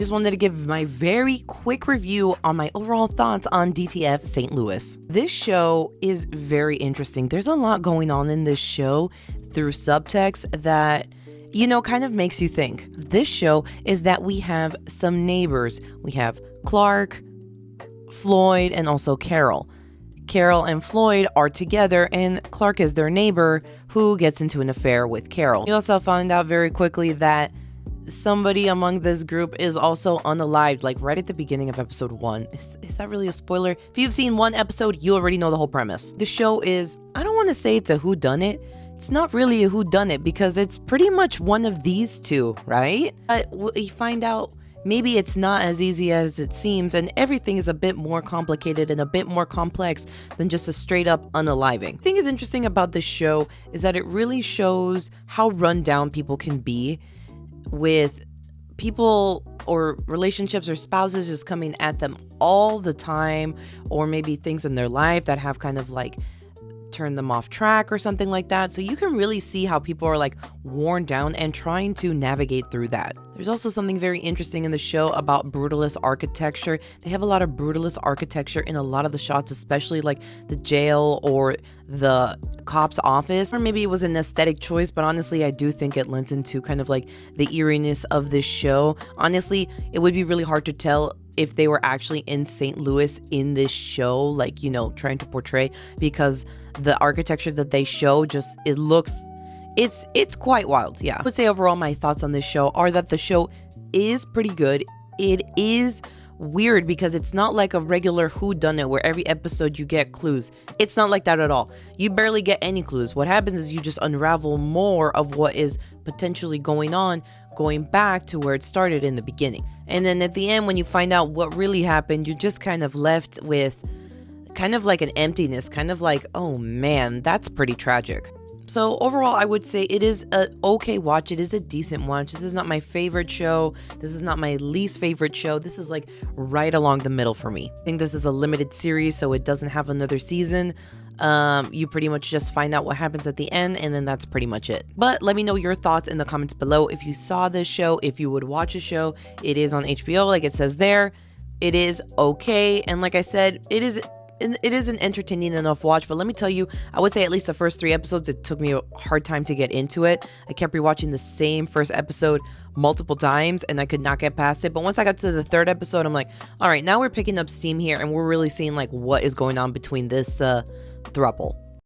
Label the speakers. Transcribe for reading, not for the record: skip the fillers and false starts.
Speaker 1: Just wanted to give my very quick review on my overall thoughts on DTF St. Louis. This show is very interesting. There's a lot going on in this show through subtext that, you know, kind of makes you think. This show is that we have some neighbors. We have Clark, Floyd, and also Carol. Carol and Floyd are together, and Clark is their neighbor who gets into an affair with Carol. We also found out very quickly that somebody among this group is also unalived, like right at the beginning of episode 1. Is that really a spoiler? If you've seen one episode, you already know the whole premise. The show is, I don't want to say it's a whodunit. It's not really a whodunit because it's pretty much one of these two, right? But we find out maybe it's not as easy as it seems, and everything is a bit more complicated and a bit more complex than just a straight up unaliving. The thing is interesting about this show is that it really shows how run down people can be with people or relationships or spouses just coming at them all the time, or maybe things in their life that have kind of like turn them off track or something like that. So you can really see how people are like worn down and trying to navigate through that. There's also something very interesting in the show about brutalist architecture. They have a lot of brutalist architecture in a lot of the shots, especially like the jail or the cop's office. Or maybe it was an aesthetic choice, but honestly, I do think it lends into kind of like the eeriness of this show. Honestly, it would be really hard to tell if they were actually in St. Louis in this show, like, you know, trying to portray, because the architecture that they show just, it's quite wild. Yeah. I would say overall my thoughts on this show are that the show is pretty good. It is weird because it's not like a regular whodunit where every episode you get clues. It's not like that at all. You barely get any clues. What happens is you just unravel more of what is potentially going on, going back to where it started in the beginning. And then at the end, when you find out what really happened, you're just kind of left with kind of like an emptiness, kind of like, oh man, that's pretty tragic. So overall, I would say it is a okay watch. It is a decent watch. This is not my favorite show. This is not my least favorite show. This is like right along the middle for me. I think this is a limited series, so it doesn't have another season. You pretty much just find out what happens at the end, and then that's pretty much it. But let me know your thoughts in the comments below. If you saw this show, if you would watch a show, it is on HBO, like it says there. It is okay, and like I said, it is an entertaining enough watch, but let me tell you, I would say at least the first 3 episodes, it took me a hard time to get into it. I kept rewatching the same first episode multiple times, and I could not get past it. But once I got to the 3rd episode, I'm like, all right, now we're picking up steam here, and we're really seeing like what is going on between this throuple.